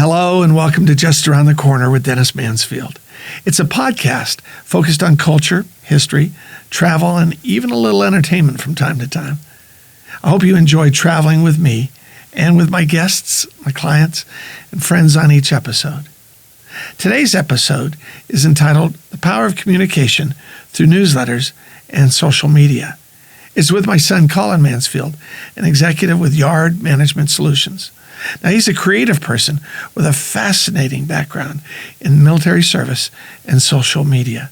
Hello and welcome to Just Around the Corner with Dennis Mansfield. It's a podcast focused on culture, history, travel, and even a little entertainment from time to time. I hope you enjoy traveling with me and with my guests, my clients, and friends on each episode. Today's episode is entitled The Power of Communication Through Newsletters and Social Media. It's with my son, Colin Mansfield, an executive with Yard Management Solutions. Now, he's a creative person with a fascinating background in military service and social media.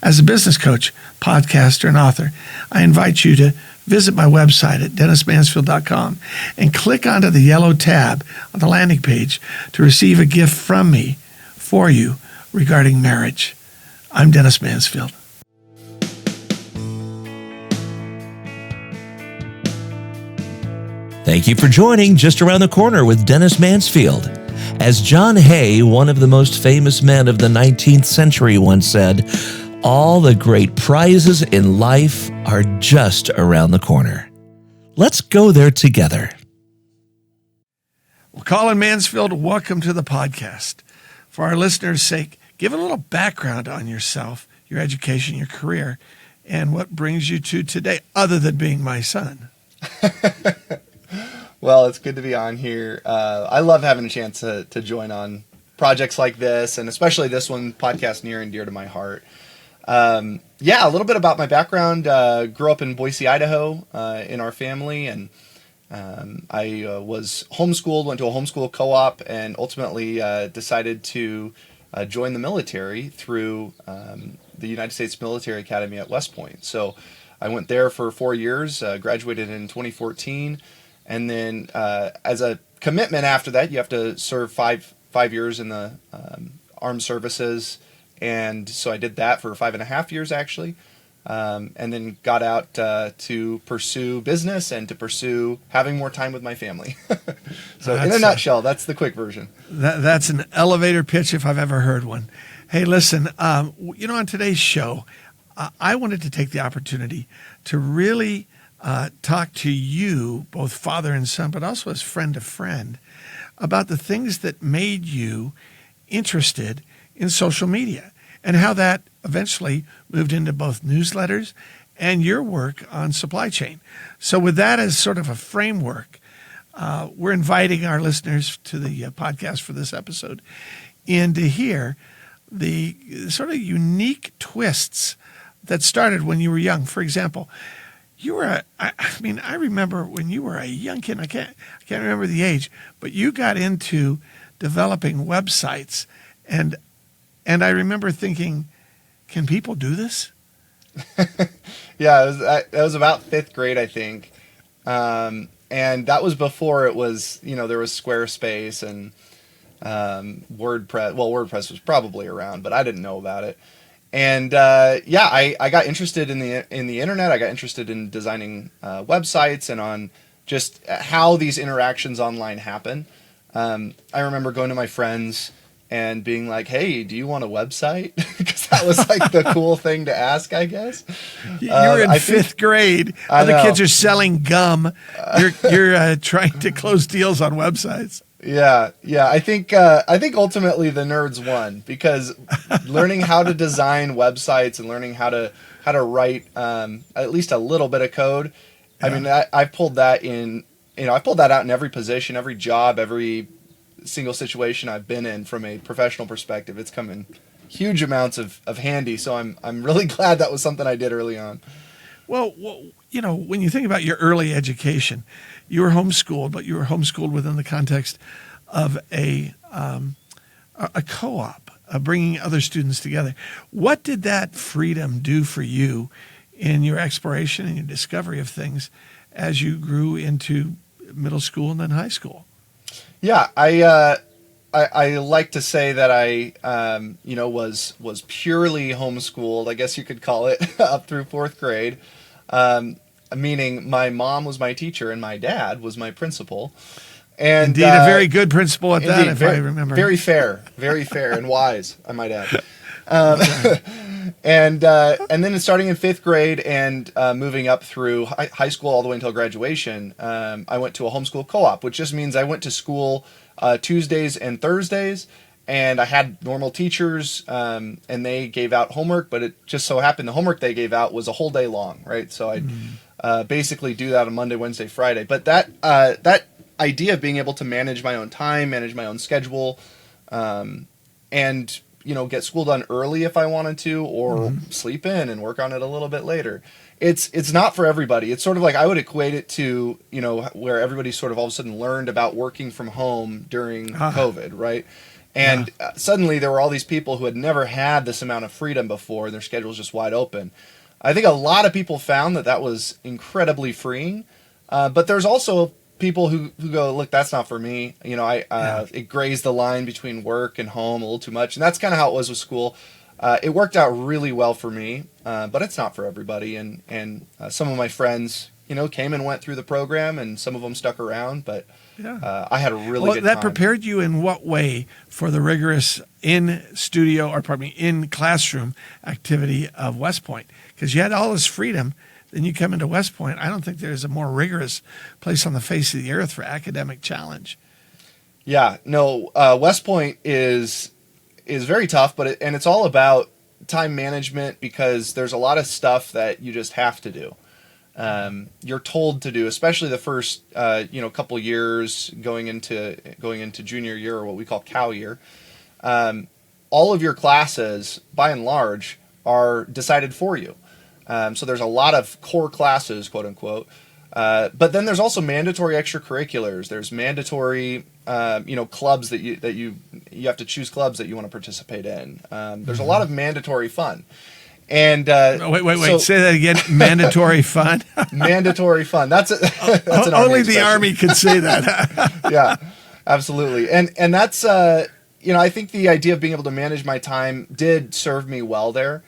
As a business coach, podcaster, and author, I invite you to visit my website at dennismansfield.com and click onto the yellow tab on the landing page to receive a gift from me for you regarding marriage. I'm Dennis Mansfield. Thank you for joining Just Around the Corner with Dennis Mansfield. As John Hay, one of the most famous men of the 19th century, once said, all the great prizes in life are just around the corner. Let's go there together. Well, Colin Mansfield, welcome to the podcast. For our listeners' sake, give a little background on yourself, your education, your career, and what brings you to today, other than being my son. Well, it's good to be on here. I love having a chance to join on projects like this, and especially this one, podcast near and dear to my heart. A little bit about my background. Grew up in Boise, Idaho, in our family, and I was homeschooled, went to a homeschool co-op, and ultimately decided to join the military through the United States Military Academy at West Point. So I went there for 4 years, graduated in 2014. And then as a commitment after that, you have to serve five years in the armed services. And so I did that for 5.5 years, actually. And then got out to pursue business and to pursue having more time with my family. So in a nutshell, that's the quick version. That's an elevator pitch if I've ever heard one. Hey, listen, on today's show, I wanted to take the opportunity to really talk to you, both father and son, but also as friend to friend, about the things that made you interested in social media and how that eventually moved into both newsletters and your work on supply chain. So with that as sort of a framework, we're inviting our listeners to the podcast for this episode and to hear the sort of unique twists that started when you were young. For example, I remember when you were a young kid, I can't remember the age, but you got into developing websites, and I remember thinking, can people do this? Yeah, it was about 5th grade, I think. And that was before it was, there was Squarespace and WordPress. Well, WordPress was probably around, but I didn't know about it. And I got interested in the internet. I got interested in designing websites and on just how these interactions online happen. I remember going to my friends and being like, "Hey, do you want a website?" Because that was like the cool thing to ask, I guess. You were in 5th grade. Other kids are selling gum. You're trying to close deals on websites. Yeah. I think ultimately the nerds won because learning how to design websites and learning how to write at least a little bit of code. Yeah. I mean, I pulled that in. I pulled that out in every position, every job, every single situation I've been in from a professional perspective. It's come in huge amounts of handy. So I'm really glad that was something I did early on. Well, when you think about your early education, you were homeschooled, but you were homeschooled within the context of a co-op, bringing other students together. What did that freedom do for you in your exploration and your discovery of things as you grew into middle school and then high school? Yeah, I like to say that I was purely homeschooled, I guess you could call it, up through 4th grade. Meaning my mom was my teacher and my dad was my principal. And indeed, a very good principal at that, if I remember. Very fair and wise, I might add. And then starting in 5th grade and moving up through high school all the way until graduation, I went to a homeschool co-op, which just means I went to school Tuesdays and Thursdays. And I had normal teachers, and they gave out homework, but it just so happened the homework they gave out was a whole day long, right? So I'd basically do that on Monday, Wednesday, Friday. But that idea of being able to manage my own time, manage my own schedule, and get school done early if I wanted to, or sleep in and work on it a little bit later. It's not for everybody. It's sort of like I would equate it to where everybody sort of all of a sudden learned about working from home during COVID, right? And suddenly there were all these people who had never had this amount of freedom before, and their schedule was just wide open. I think a lot of people found that was incredibly freeing, but there's also people who go, look, that's not for me. It grazed the line between work and home a little too much, and that's kind of how it was with school. It worked out really well for me, but it's not for everybody. And some of my friends, came and went through the program, and some of them stuck around, but I had a really good time. That prepared you in what way for the rigorous in classroom activity of West Point? Because you had all this freedom, then you come into West Point. I don't think there's a more rigorous place on the face of the earth for academic challenge. Yeah, no, West Point is very tough, but it's all about time management, because there's a lot of stuff that you just have to do. You're told to do, especially the first couple years going into junior year, or what we call cow year. All of your classes, by and large, are decided for you. So there's a lot of core classes, quote unquote. But then there's also mandatory extracurriculars. There's mandatory clubs that you have to choose clubs that you want to participate in. There's a lot of mandatory fun. And wait! Say that again. Mandatory fun. Mandatory fun. That's an only Army the expression. Army could say that. Yeah, absolutely. And that's I think the idea of being able to manage my time did serve me well there.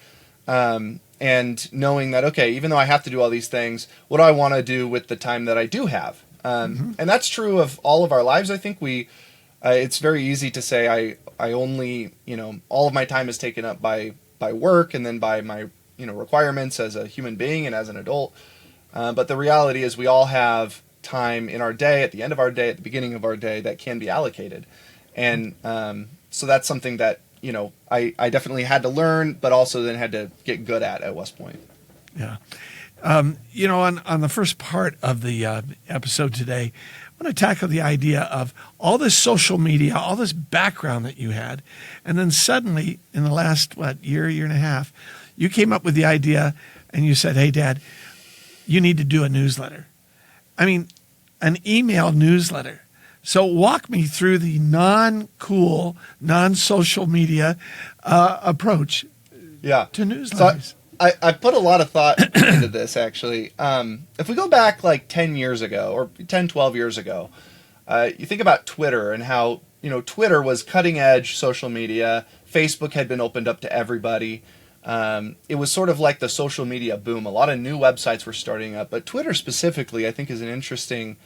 And knowing that, okay, even though I have to do all these things, what do I want to do with the time that I do have? And that's true of all of our lives. I think it's very easy to say I only all of my time is taken up by work, and then by my requirements as a human being and as an adult. But the reality is we all have time in our day, at the end of our day, at the beginning of our day, that can be allocated. And so that's something that I definitely had to learn, but also then had to get good at West Point. Yeah. On the first part of the episode today, I want to tackle the idea of all this social media, all this background that you had, and then suddenly in the last, year and a half, you came up with the idea and you said, hey, Dad, you need to do a newsletter. I mean, an email newsletter. So walk me through the non-cool, non-social media approach to newsletters. So I put a lot of thought into this, actually. If we go back like 10 years ago, or 10, 12 years ago, you think about Twitter and how, Twitter was cutting-edge social media. Facebook had been opened up to everybody. It was sort of like the social media boom. A lot of new websites were starting up. But Twitter specifically, I think, is an interesting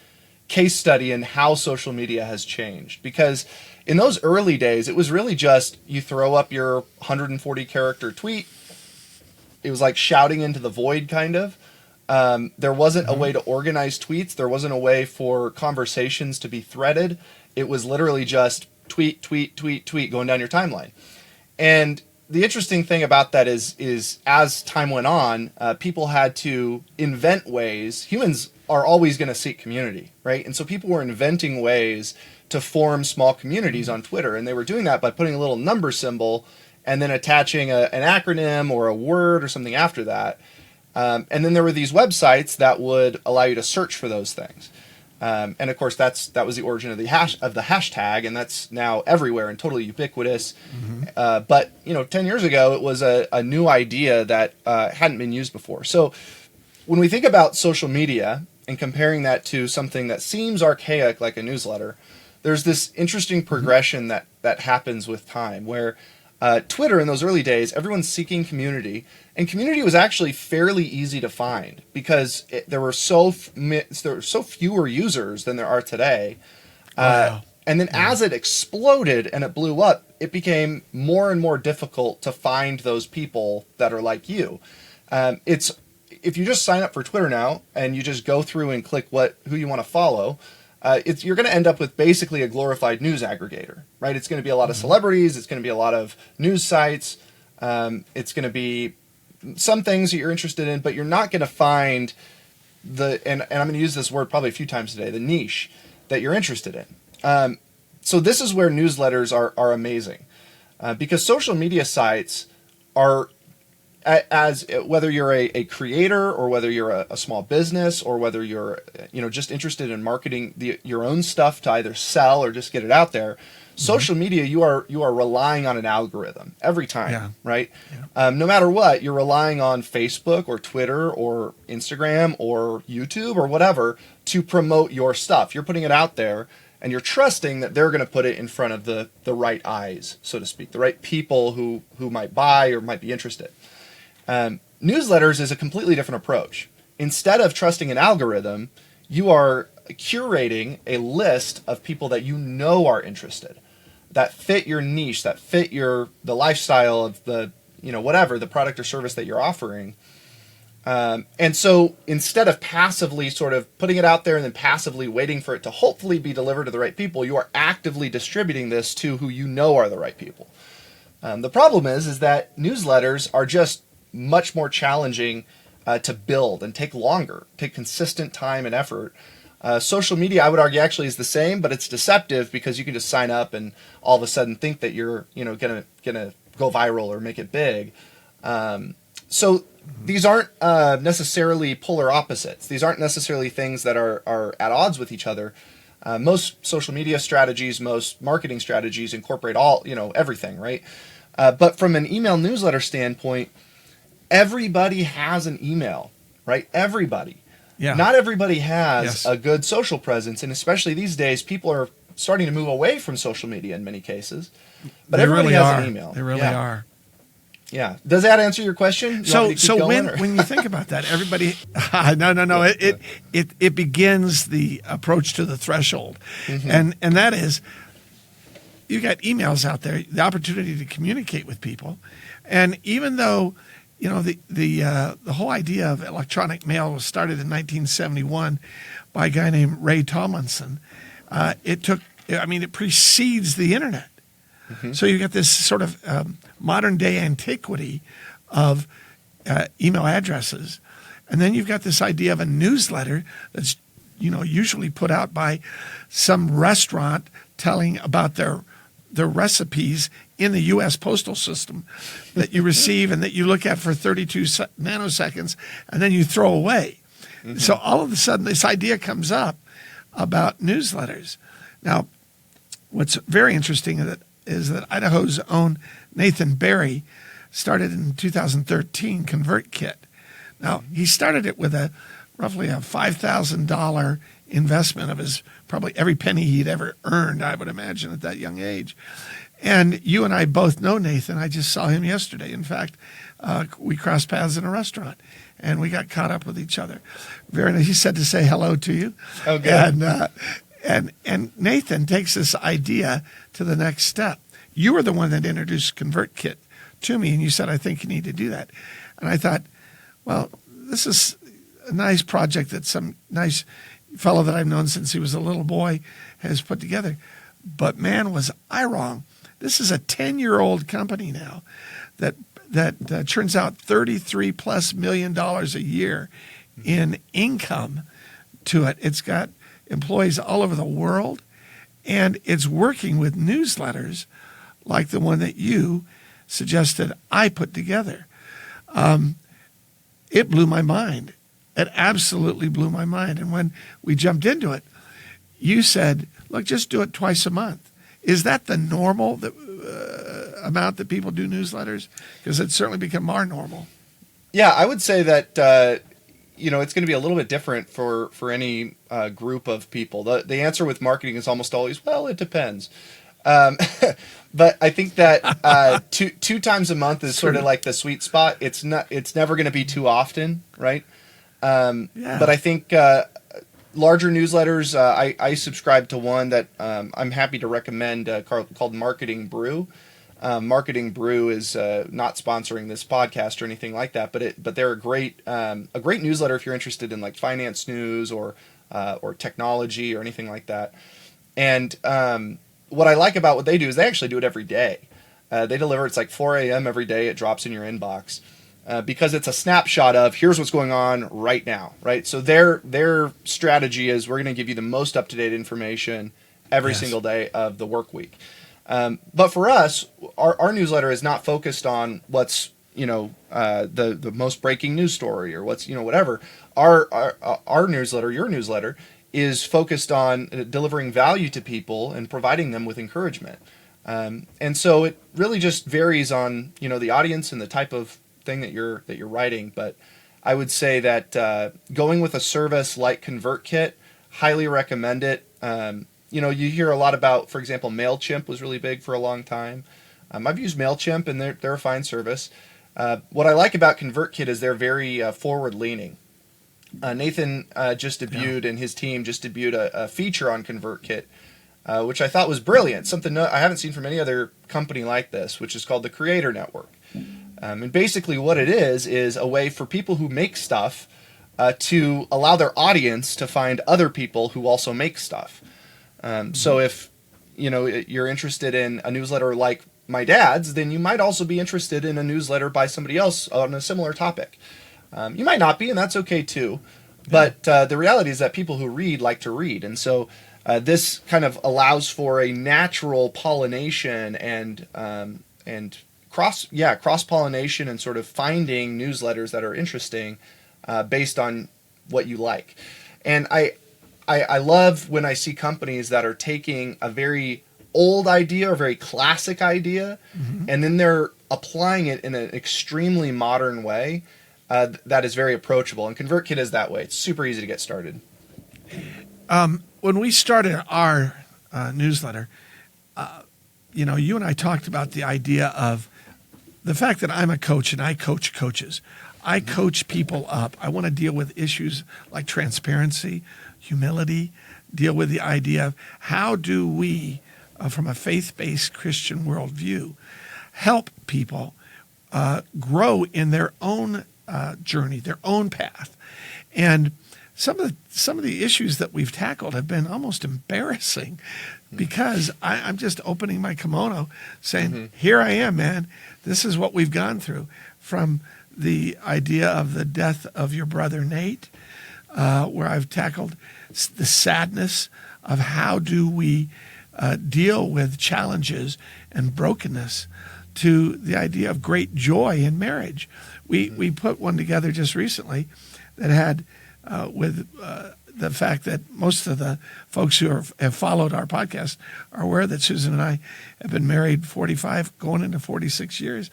case study in how social media has changed. Because in those early days, it was really just you throw up your 140-character tweet. It was like shouting into the void, kind of. There wasn't a way to organize tweets. There wasn't a way for conversations to be threaded. It was literally just tweet, tweet, tweet, tweet going down your timeline. And the interesting thing about that is as time went on, people had to invent ways. Humans are always going to seek community, right? And so people were inventing ways to form small communities on Twitter. And they were doing that by putting a little number symbol and then attaching an acronym or a word or something after that. And then there were these websites that would allow you to search for those things. And of course, that was the origin of the hashtag, and that's now everywhere and totally ubiquitous. But 10 years ago, it was a new idea that hadn't been used before. So when we think about social media and comparing that to something that seems archaic, like a newsletter, there's this interesting progression that happens with time, where Twitter in those early days, everyone's seeking community, and community was actually fairly easy to find because there were so fewer users than there are today. And then as it exploded and it blew up, it became more and more difficult to find those people that are like you. If you just sign up for Twitter now and you just go through and click who you want to follow, you're going to end up with basically a glorified news aggregator, right? It's going to be a lot of celebrities. It's going to be a lot of news sites. It's going to be some things that you're interested in, but you're not going to find and I'm going to use this word probably a few times today, the niche that you're interested in. So this is where newsletters are amazing, because social media sites are, as whether you're a creator or whether you're a small business or whether you're just interested in marketing your own stuff to either sell or just get it out there. Social media, you are relying on an algorithm every time, right? Yeah. No matter what, you're relying on Facebook or Twitter or Instagram or YouTube or whatever to promote your stuff. You're putting it out there, and you're trusting that they're going to put it in front of the right eyes, so to speak, the right people who might buy or might be interested. Newsletters is a completely different approach. Instead of trusting an algorithm, you are curating a list of people that you know are interested, that fit your niche, that fit the lifestyle of the the product or service that you're offering. And so instead of passively sort of putting it out there and then passively waiting for it to hopefully be delivered to the right people, you are actively distributing this to who you know are the right people. The problem is that newsletters are just much more challenging to build and take longer, take consistent time and effort. Social media, I would argue, actually is the same, but it's deceptive because you can just sign up and all of a sudden think that you're gonna go viral or make it big. So these aren't necessarily polar opposites. These aren't necessarily things that are at odds with each other. Most social media strategies, most marketing strategies incorporate everything, right? But from an email newsletter standpoint, everybody has an email, right? Everybody. Yeah. Not everybody has a good social presence, and especially these days, people are starting to move away from social media in many cases. But everybody has an email. They really are. Yeah. Does that answer your question? When you think about that, everybody, no. It begins the approach to the threshold, and that is, you got emails out there, the opportunity to communicate with people, and even though the whole idea of electronic mail was started in 1971 by a guy named Ray Tomlinson. It precedes the internet. So you get this sort of modern day antiquity of email addresses, and then you've got this idea of a newsletter that's usually put out by some restaurant telling about their recipes in the U.S. postal system that you receive and that you look at for 32 nanoseconds and then you throw away. So all of a sudden this idea comes up about newsletters. Now, what's very interesting is that Idaho's own Nathan Barry started in 2013 ConvertKit. Now, he started it with roughly a $5,000 investment of his probably every penny he'd ever earned, I would imagine, at that young age. And you and I both know Nathan. I just saw him yesterday. In fact, we crossed paths in a restaurant, and we got caught up with each other. Very nice. He said to say hello to you. Oh, good. And Nathan takes this idea to the next step. You were the one that introduced ConvertKit to me, and you said, I think you need to do that. And I thought, well, this is a nice project that some nice fellow that I've known since he was a little boy has put together. But man, was I wrong. This is a 10-year-old company now that churns out $33+ million a year in income to it. It's got employees all over the world, and it's working with newsletters like the one that you suggested I put together. It blew my mind. It absolutely blew my mind. And when we jumped into it, you said, look, just do it twice a month. Is that the normal amount that people do newsletters? Because it's certainly become our normal. Yeah, I would say that it's going to be a little bit different for any group of people. The answer with marketing is almost always, well, it depends. But I think that two times a month is sort of like the sweet spot. It's never going to be too often, right? But I think larger newsletters, I subscribe to one that I'm happy to recommend called Marketing Brew. Marketing Brew is not sponsoring this podcast or anything like that, but they're a great newsletter if you're interested in like finance news or or technology or anything like that. And what I like about what they do is they actually do it every day. They deliver, it's like 4 a.m. every day. It drops in your inbox because it's a snapshot of here's what's going on right now, right? So their strategy is we're going to give you the most up-to-date information every single day of the work week. But for us, our newsletter is not focused on what's, the most breaking news story or what's, whatever. Our newsletter, your newsletter, is focused on delivering value to people and providing them with encouragement. And so it really just varies on, the audience and the type of thing that you're writing. But I would say that going with a service like ConvertKit, highly recommend it. You hear a lot about, for example, MailChimp was really big for a long time. I've used MailChimp, and they're a fine service. What I like about ConvertKit is they're very forward-leaning. Nathan and his team just debuted a feature on ConvertKit, which I thought was brilliant. Something I haven't seen from any other company like this, which is called the Creator Network. And basically what it is a way for people who make stuff to allow their audience to find other people who also make stuff. So if you're interested in a newsletter like my dad's, then you might also be interested in a newsletter by somebody else on a similar topic. You might not be, and that's okay too. But the reality is that people who read like to read, and so this kind of allows for a natural pollination and cross pollination and sort of finding newsletters that are interesting based on what you like. And I love when I see companies that are taking a very old idea or very classic idea, and then they're applying it in an extremely modern way that is very approachable. And ConvertKit is that way. It's super easy to get started. When we started our newsletter, you and I talked about the idea of the fact that I'm a coach and I coach coaches. I coach people up. I want to deal with issues like transparency, humility, deal with the idea of how do we, from a faith-based Christian worldview, help people grow in their own journey, their own path. And some of the issues that we've tackled have been almost embarrassing because I'm just opening my kimono saying, here I am, man. This is what we've gone through, from the idea of the death of your brother Nate, where I've tackled the sadness of how do we deal with challenges and brokenness, to the idea of great joy in marriage. We put one together just recently that had with the fact that most of the folks who have followed our podcast are aware that Susan and I have been married 45, going into 46 years.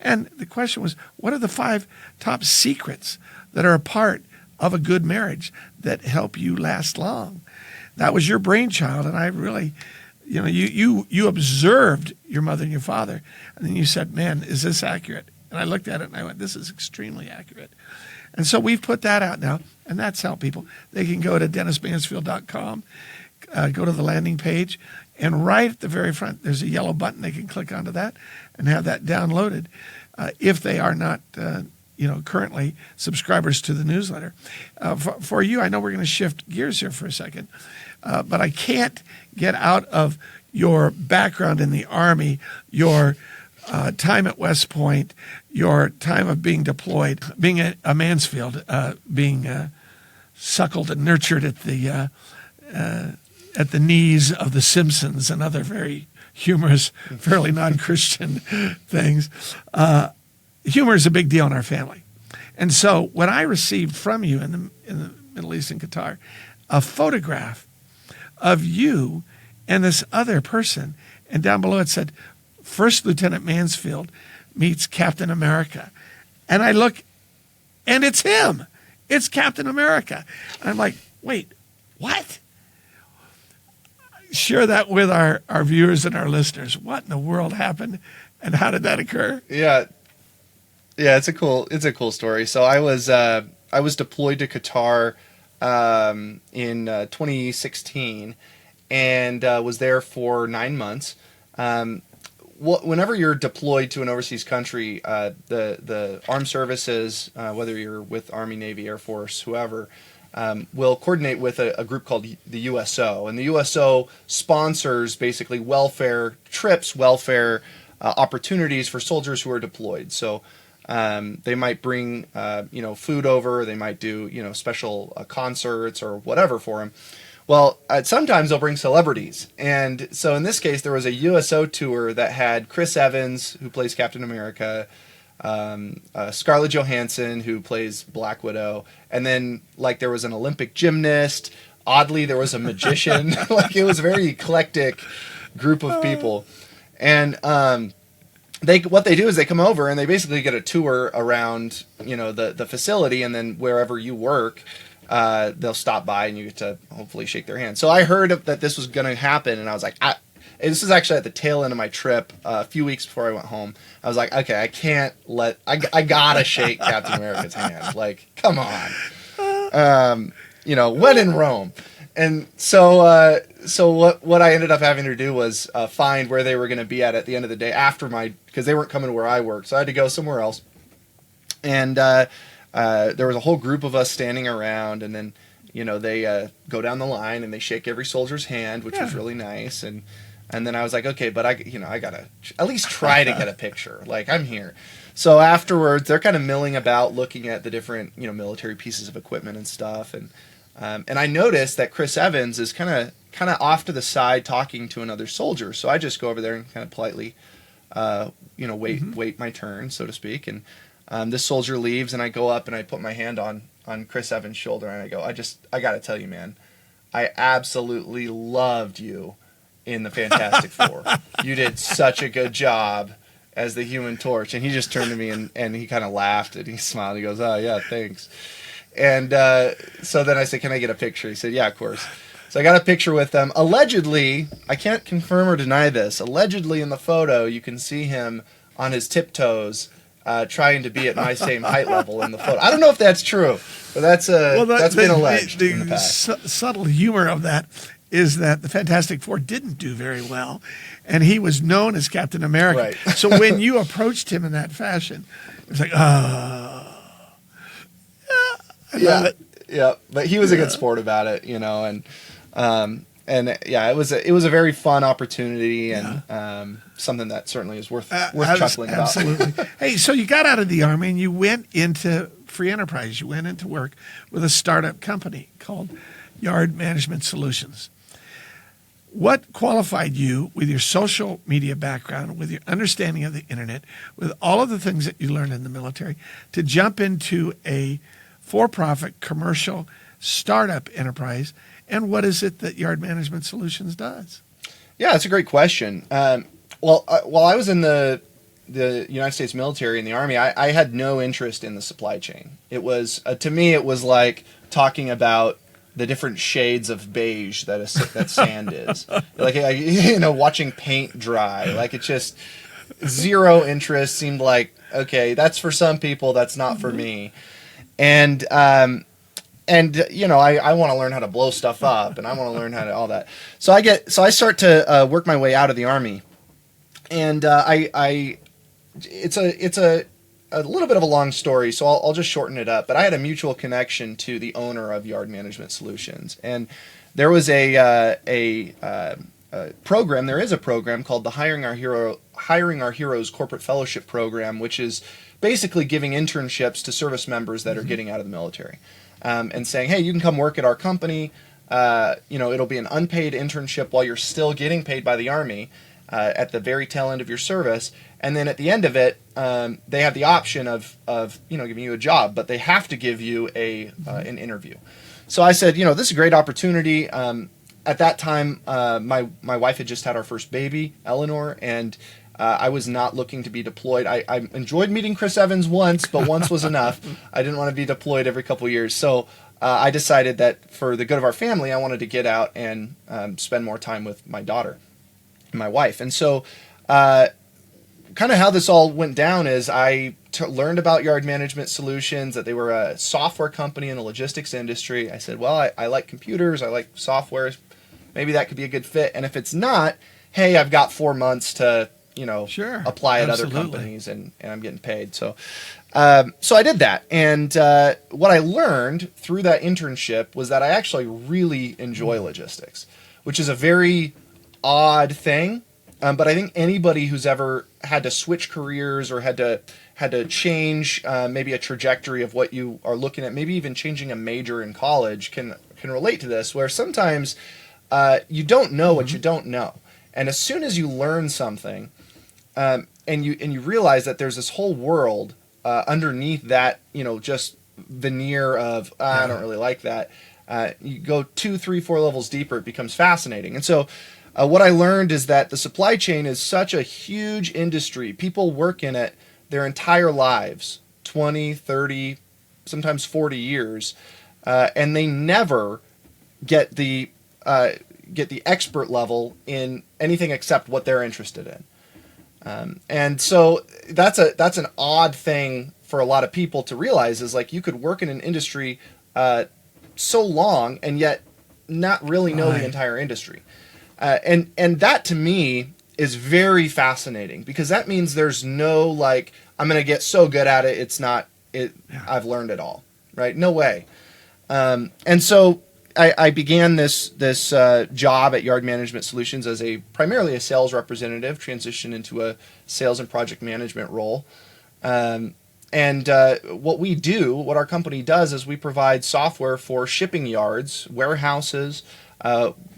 And the question was, what are the 5 top secrets that are a part of a good marriage that help you last long? That was your brainchild, and I really, you observed your mother and your father, and then you said, man, is this accurate? And I looked at it and I went, this is extremely accurate. And so we've put that out now, and that's how people, they can go to DennisMansfield.com, go to the landing page, and right at the very front, there's a yellow button. They can click onto that and have that downloaded if they are not, currently subscribers to the newsletter. For you, I know we're going to shift gears here for a second, but I can't get out of your background in the Army, your time at West Point, your time of being deployed, being a Mansfield, being suckled and nurtured at the knees of the Simpsons and other very humorous, fairly non-Christian things. Humor is a big deal in our family. And so when I received from you in the Middle East and Qatar a photograph of you and this other person, and down below it said, First Lieutenant Mansfield meets Captain America. And I look, and it's him. It's Captain America. And I'm like, wait, what? Share that with our viewers and our listeners. What in the world happened, and how did that occur? Yeah, it's a cool story. So I was deployed to Qatar in 2016, and was there for 9 months. Whenever you're deployed to an overseas country, the armed services, whether you're with Army, Navy, Air Force, whoever, will coordinate with a group called the USO, and the USO sponsors basically welfare trips, welfare opportunities for soldiers who are deployed. So they might bring food over, they might do special concerts or whatever for them. Well, sometimes they'll bring celebrities, and so in this case, there was a USO tour that had Chris Evans, who plays Captain America, Scarlett Johansson, who plays Black Widow, and then like there was an Olympic gymnast. Oddly, there was a magician. Like it was a very eclectic group of people, and what they do is they come over and they basically get a tour around the facility, and then wherever you work. They'll stop by and you get to hopefully shake their hand. So I heard that this was going to happen, and I was like, this is actually at the tail end of my trip, a few weeks before I went home. I was like, okay, I gotta shake Captain America's hand. Like, come on. When in Rome. And so what I ended up having to do was find where they were going to be at the end of the day because they weren't coming to where I worked. So I had to go somewhere else. And there was a whole group of us standing around, and then, they go down the line and they shake every soldier's hand, which was really nice. And then I was like, okay, but I gotta at least try to get a picture. Like, I'm here. So afterwards, they're kind of milling about, looking at the different, military pieces of equipment and stuff. And I noticed that Chris Evans is kind of off to the side talking to another soldier. So I just go over there and kind of politely, wait my turn, so to speak. And this soldier leaves, and I go up and I put my hand on Chris Evans' shoulder, and I go, I got to tell you, man, I absolutely loved you in the Fantastic Four. You did such a good job as the Human Torch. And he just turned to me and he kind of laughed and he smiled. He goes, oh, yeah, thanks. And so then I said, can I get a picture? He said, yeah, of course. So I got a picture with them. Allegedly, I can't confirm or deny this, allegedly in the photo, you can see him on his tiptoes trying to be at my same height level in the photo. I don't know if that's true, but that's been alleged in the past. Subtle humor of that is that the Fantastic Four didn't do very well, and he was known as Captain America. Right. So when you approached him in that fashion, it was like, I love it. Yeah, but he was a good sport about it, and it was a very fun opportunity and something that certainly is worth chuckling about. Absolutely. Hey, so you got out of the Army and you went into free enterprise. You went into work with a startup company called Yard Management Solutions. What qualified you with your social media background, with your understanding of the internet, with all of the things that you learned in the military, to jump into a for-profit commercial startup enterprise? And what is it that Yard Management Solutions does? Yeah, that's a great question. While I was in the United States military in the Army, I had no interest in the supply chain. It was to me, it was like talking about the different shades of beige that sand is. Like, watching paint dry. Like, it's just zero interest. Seemed like, okay, that's for some people, that's not for me. And I want to learn how to blow stuff up, and I want to learn how to all that. So I start to work my way out of the Army, and it's a little bit of a long story, so I'll just shorten it up. But I had a mutual connection to the owner of Yard Management Solutions, and there was a program. There is a program called the Hiring Our Heroes Corporate Fellowship Program, which is basically giving internships to service members that are getting out of the military. And saying, hey, you can come work at our company. It'll be an unpaid internship while you're still getting paid by the Army at the very tail end of your service. And then at the end of it, they have the option of giving you a job, but they have to give you an interview. So I said, this is a great opportunity. At that time, my wife had just had our first baby, Eleanor, and I was not looking to be deployed. I enjoyed meeting Chris Evans once, but once was enough. I didn't want to be deployed every couple of years. So I decided that for the good of our family, I wanted to get out and spend more time with my daughter and my wife. And so kind of how this all went down is I learned about Yard Management Solutions, that they were a software company in the logistics industry. I said, well, I like computers. I like software. Maybe that could be a good fit. And if it's not, hey, I've got 4 months to Sure, apply at other absolutely. companies, and I'm getting paid. So I did that. And what I learned through that internship was that I actually really enjoy logistics, which is a very odd thing. But I think anybody who's ever had to switch careers or had to change maybe a trajectory of what you are looking at, maybe even changing a major in college, can relate to this, where sometimes you don't know what you don't know. And as soon as you learn something, and you realize that there's this whole world underneath that, just veneer of I don't really like that. You go 2, 3, 4 levels deeper, it becomes fascinating. And so what I learned is that the supply chain is such a huge industry. People work in it their entire lives, 20, 30, sometimes 40 years, and they never get the expert level in anything except what they're interested in. And so that's an odd thing for a lot of people to realize, is like you could work in an industry so long and yet not really know the entire industry. And that to me is very fascinating, because that means there's no like, I'm going to get so good at it, I've learned it all, right? No way. And so I began this job at Yard Management Solutions as primarily a sales representative, transitioned into a sales and project management role. And what our company does is we provide software for shipping yards, warehouses,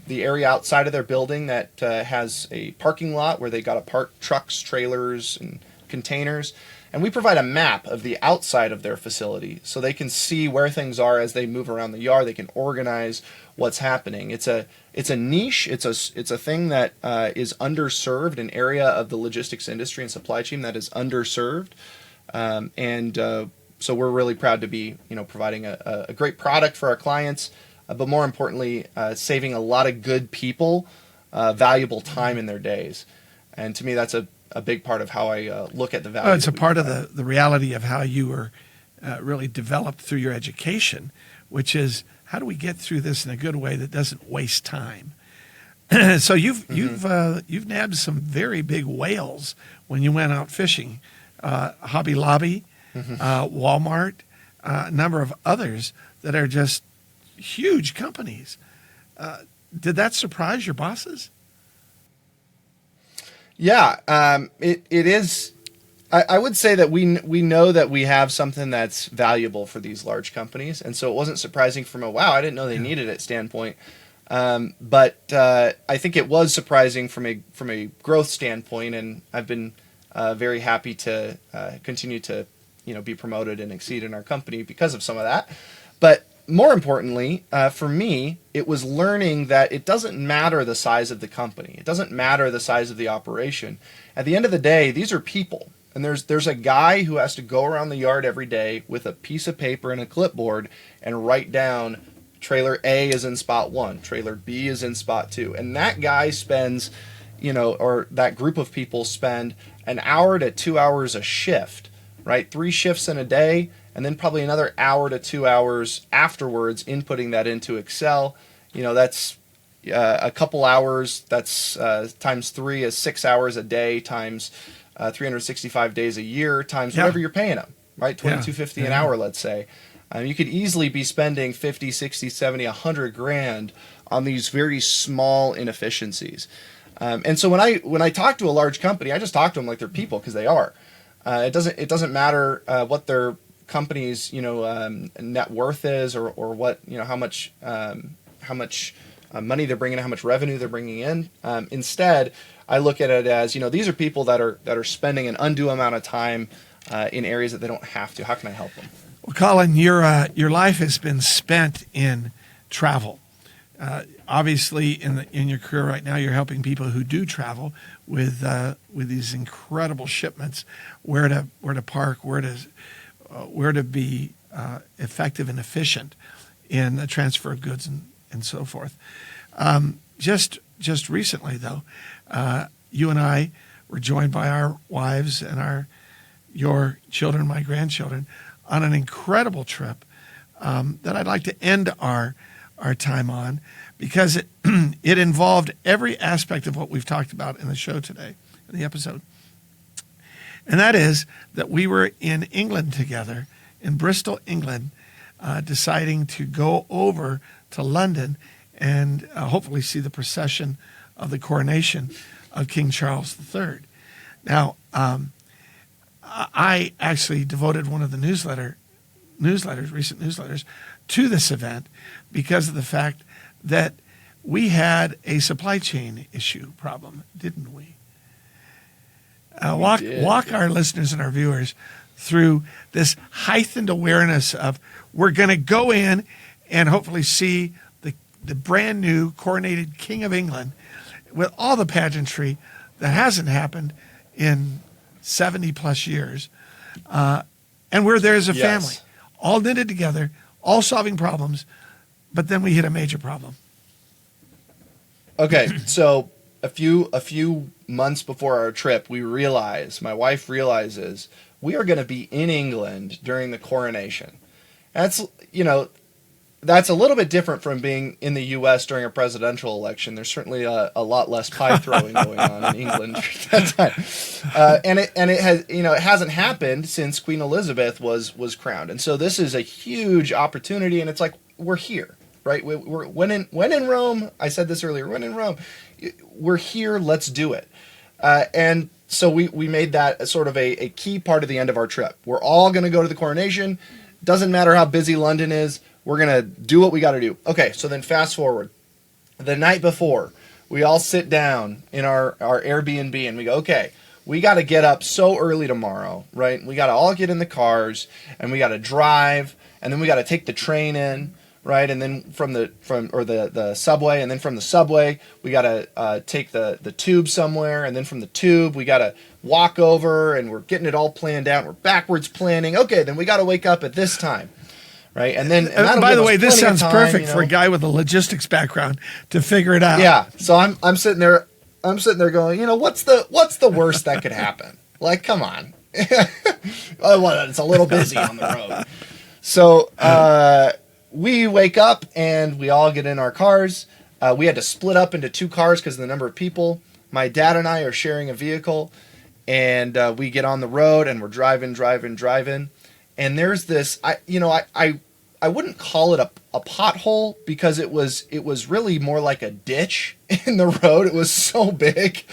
the area outside of their building that has a parking lot where they got to park trucks, trailers, and containers. And we provide a map of the outside of their facility so they can see where things are as they move around the yard. They can organize what's happening. It's a niche. It's a thing that is underserved, an area of the logistics industry and supply chain that is underserved. So we're really proud to be providing a great product for our clients, but more importantly, saving a lot of good people valuable time in their days. And to me, that's a big part of how I look at the value. Well, it's a part of the reality of how you were really developed through your education, which is, how do we get through this in a good way that doesn't waste time? So you've nabbed some very big whales when you went out fishing, Hobby Lobby, Walmart, a number of others that are just huge companies. Did that surprise your bosses? Yeah, it is. I would say that we know that we have something that's valuable for these large companies, and so it wasn't surprising from a wow, I didn't know they needed it standpoint. But I think it was surprising from a growth standpoint, and I've been very happy to continue to be promoted and exceed in our company because of some of that. But more importantly, for me, it was learning that it doesn't matter the size of the company. It doesn't matter the size of the operation. At the end of the day, these are people. And there's a guy who has to go around the yard every day with a piece of paper and a clipboard and write down trailer A is in spot 1, trailer B is in spot 2. And that guy spends, or that group of people spend an hour to 2 hours a shift, right? 3 shifts in a day, and then probably another hour to 2 hours afterwards inputting that into Excel. That's a couple hours. That's times 3 is 6 hours a day times 365 days a year times whatever you're paying them, right? $22.50 an hour, let's say. You could easily be spending 50, 60, 70, 100 grand on these very small inefficiencies. And so when I talk to a large company, I just talk to them like they're people, because they are. It doesn't matter what their company's net worth is, or what how much money they're bringing in, how much revenue they're bringing in. Instead, I look at it as these are people that are spending an undue amount of time in areas that they don't have to. How can I help them? Well, Colin, your life has been spent in travel. Obviously, in your career right now, you're helping people who do travel with these incredible shipments, where to park, where to be effective and efficient in the transfer of goods and so forth. Just recently, though, you and I were joined by our wives and your children, my grandchildren, on an incredible trip that I'd like to end our time on, because it involved every aspect of what we've talked about in the show today. in the episode. And that is that we were in England together, in Bristol, England, deciding to go over to London and hopefully see the procession of the coronation of King Charles III. Now, I actually devoted one of the recent newsletters, to this event because of the fact that we had a supply chain issue problem, didn't we? Walk our listeners and our viewers through this heightened awareness of we're going to go in and hopefully see the brand new coronated King of England with all the pageantry that hasn't happened in 70 plus years. And we're there as a family, all knitted together, all solving problems. But then we hit a major problem. Okay, so a few months before our trip, my wife realizes we are going to be in England during the coronation. That's a little bit different from being in the U.S. during a presidential election. There's certainly a lot less pie throwing going on in England during that time, and it has it hasn't happened since Queen Elizabeth was crowned, and so this is a huge opportunity, and it's like we're here, right? When in Rome. I said this earlier. When in Rome, we're here. Let's do it, and so we made that sort of a key part of the end of our trip. We're all going to go to the coronation. Doesn't matter how busy London is. We're going to do what we got to do. Okay, so then fast forward. The night before, we all sit down in our Airbnb and we go, okay, we got to get up so early tomorrow, right? We got to all get in the cars and we got to drive and then we got to take the train in, right? And then from the subway, and then from the subway, we got to take the tube somewhere, and then from the tube, we got to walk over, and we're getting it all planned out. We're backwards planning. Okay, then we got to wake up at this time. Right, and by the way, this sounds perfect for a guy with a logistics background to figure it out. Yeah, so I'm sitting there going, what's the worst that could happen? Like, come on, it's a little busy on the road. So we wake up and we all get in our cars. We had to split up into two cars because of the number of people. My dad and I are sharing a vehicle, and we get on the road and we're driving. And there's this, I wouldn't call it a pothole because it was really more like a ditch in the road. It was so big,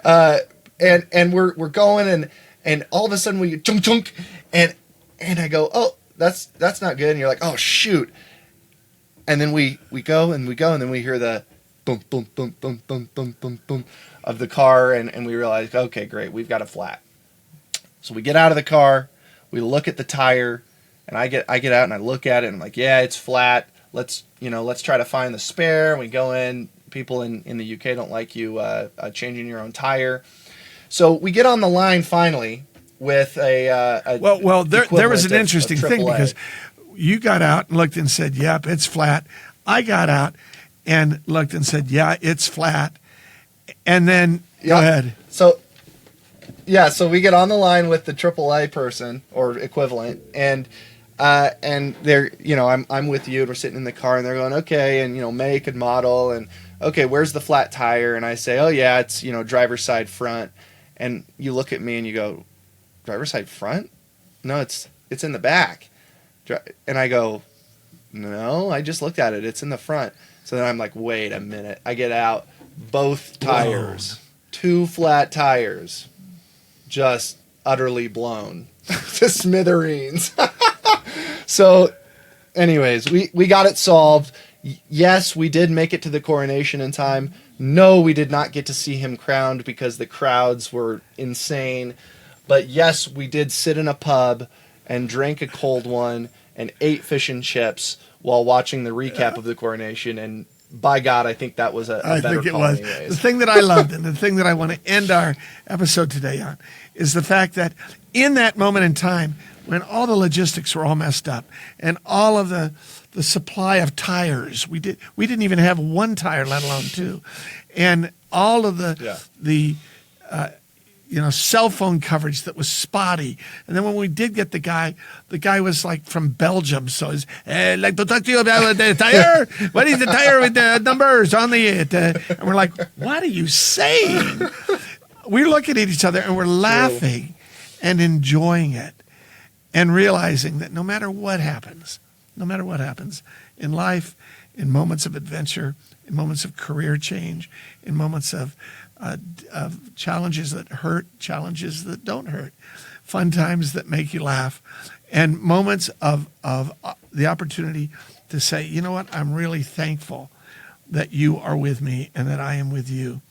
and we're going and all of a sudden we chunk chunk, and I go, oh, that's not good. And you're like, oh shoot, and then we go and then we hear the boom boom boom boom boom boom boom boom of the car, and we realize, okay, great, we've got a flat. So we get out of the car. We look at the tire, and I get out and I look at it, and I'm like, yeah, it's flat. Let's try to find the spare. We go in. People in the UK don't like you changing your own tire. So we get on the line finally with a well. There was an interesting thing because you got out and looked and said, yep, it's flat. I got out and looked and said, yeah, it's flat. And then go ahead. So we get on the line with the AAA person or equivalent, and they're, I'm with you, and we're sitting in the car, and they're going, okay, and make and model, and okay, where's the flat tire? And I say, oh yeah, it's driver's side front, and you look at me and you go, driver's side front? No, it's in the back, and I go, no, I just looked at it, it's in the front. So then I'm like, wait a minute, I get out, both tires, two flat tires. Just utterly blown to smithereens. So anyways, we got it solved. Yes, we did make it to the coronation in time. No, we did not get to see him crowned because the crowds were insane. But yes, we did sit in a pub and drank a cold one and ate fish and chips while watching the recap of the coronation. And by God, I think that was a better call. I think it was. Anyways. The thing that I loved and the thing that I want to end our episode today on is the fact that in that moment in time when all the logistics were all messed up and all of the supply of tires, we didn't even have one tire, let alone two, and all of the cell phone coverage that was spotty. And then when we did get the guy was like from Belgium. So he's, I'd like to talk to you about the tire. What is the tire with the numbers on the it? And we're like, what are you saying? we're looking at each other and we're laughing and enjoying it and realizing that no matter what happens in life, in moments of adventure, in moments of career change, in moments of challenges that hurt, challenges that don't hurt, fun times that make you laugh, and moments of the opportunity to say, you know what, I'm really thankful that you are with me and that I am with you.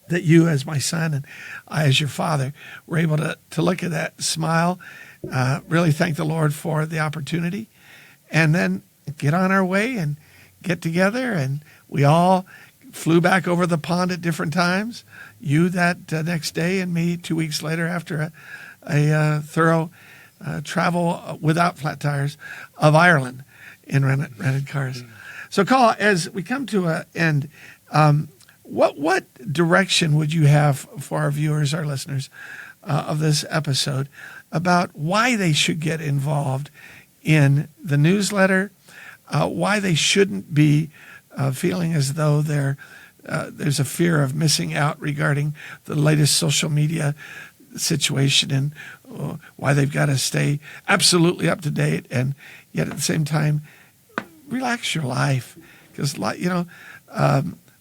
That you as my son and I as your father were able to look at that, smile, really thank the Lord for the opportunity, and then get on our way and get together. And we all flew back over the pond at different times. You that next day, and me 2 weeks later after a thorough travel without flat tires of Ireland in rented cars. So, Carl, as we come to an end, what direction would you have for our viewers, our listeners of this episode about why they should get involved in the newsletter, why they shouldn't be feeling as though there's a fear of missing out regarding the latest social media situation, and why they've got to stay absolutely up to date, and yet at the same time, relax your life, because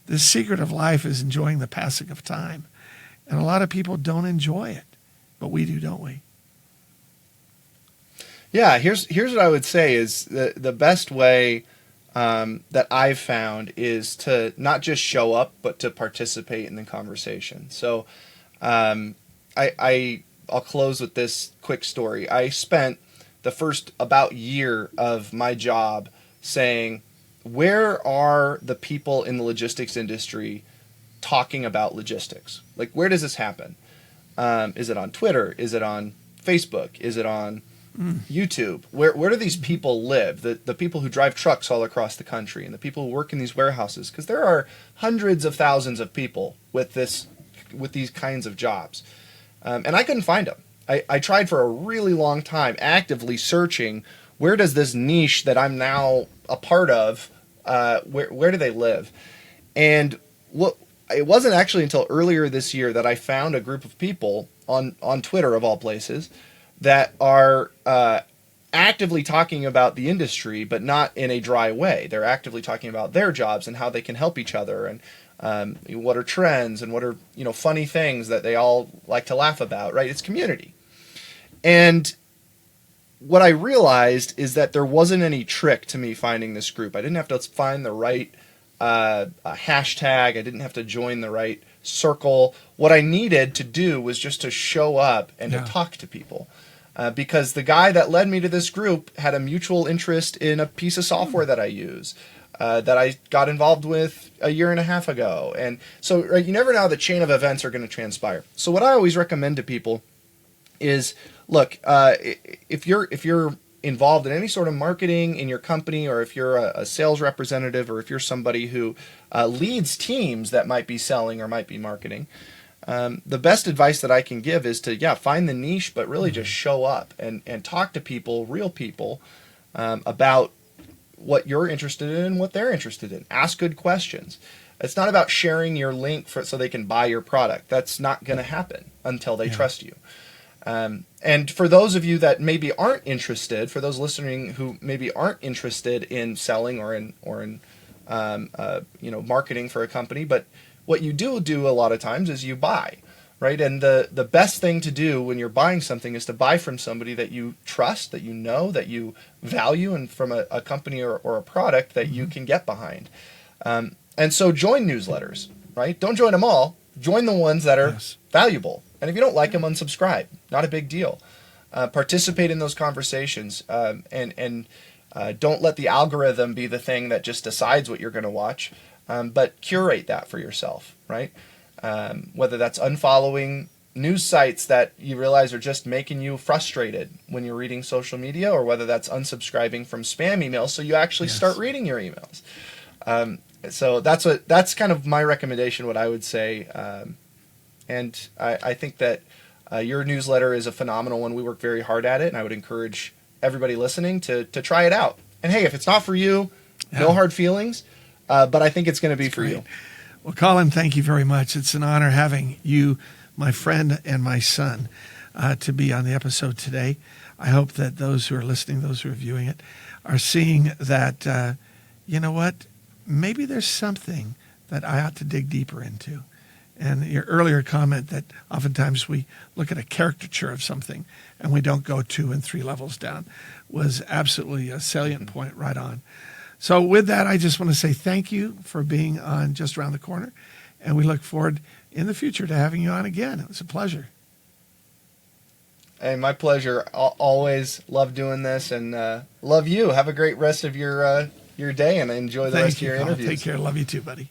the secret of life is enjoying the passing of time. And a lot of people don't enjoy it, but we do, don't we? Yeah, here's what I would say is the best way that I've found is to not just show up, but to participate in the conversation. So I'll close with this quick story. I spent the first about year of my job saying, where are the people in the logistics industry talking about logistics? Like, where does this happen? Is it on Twitter? Is it on Facebook? Is it on YouTube? Where do these people live? The people who drive trucks all across the country, and the people who work in these warehouses, because there are hundreds of thousands of people with these kinds of jobs. And I couldn't find them. I tried for a really long time actively searching, where does this niche that I'm now a part of, where do they live? And it wasn't actually until earlier this year that I found a group of people on Twitter, of all places, that are actively talking about the industry, but not in a dry way. They're actively talking about their jobs and how they can help each other, and what are trends and what are funny things that they all like to laugh about. Right? It's community. And what I realized is that there wasn't any trick to me finding this group. I didn't have to find the right hashtag. I didn't have to join the right circle. What I needed to do was just to show up and to talk to people. Because the guy that led me to this group had a mutual interest in a piece of software that I use, that I got involved with a year and a half ago. And so you never know how the chain of events are going to transpire. So what I always recommend to people is, look, if you're involved in any sort of marketing in your company, or if you're a sales representative, or if you're somebody who leads teams that might be selling or might be marketing, the best advice that I can give is to, find the niche, but really just show up and talk to people, real people, about what you're interested in and what they're interested in. Ask good questions. It's not about sharing your link so they can buy your product. That's not going to happen until they trust you. And for those of you that maybe aren't interested, for those listening who maybe aren't interested in selling or in marketing for a company, but what you do a lot of times is you buy, right? And the best thing to do when you're buying something is to buy from somebody that you trust, that you know, that you value, and from a company or a product that you can get behind. And so join newsletters, right? Don't join them all. Join the ones that are valuable. And if you don't like them, unsubscribe. Not a big deal. Participate in those conversations, and don't let the algorithm be the thing that just decides what you're going to watch. But curate that for yourself, right? Whether that's unfollowing news sites that you realize are just making you frustrated when you're reading social media, or whether that's unsubscribing from spam emails so you actually start reading your emails. So that's kind of my recommendation, what I would say. And I think that your newsletter is a phenomenal one. We work very hard at it, and I would encourage everybody listening to try it out. And hey, if it's not for you, no hard feelings. But I think it's going to be for you. Well, Colin, thank you very much. It's an honor having you my friend and my son, to be on the episode today. I hope that those who are listening, those who are viewing it, are seeing that, you know what, maybe there's something that I ought to dig deeper into. And your earlier comment that oftentimes we look at a caricature of something and we don't go 2 and 3 levels down was absolutely a salient point right on. So with that, I just want to say thank you for being on Just Around the Corner. And we look forward in the future to having you on again. It was a pleasure. Hey, my pleasure. Always love doing this, and love you. Have a great rest of your day, and enjoy the rest of your interviews. Take care. Love you too, buddy.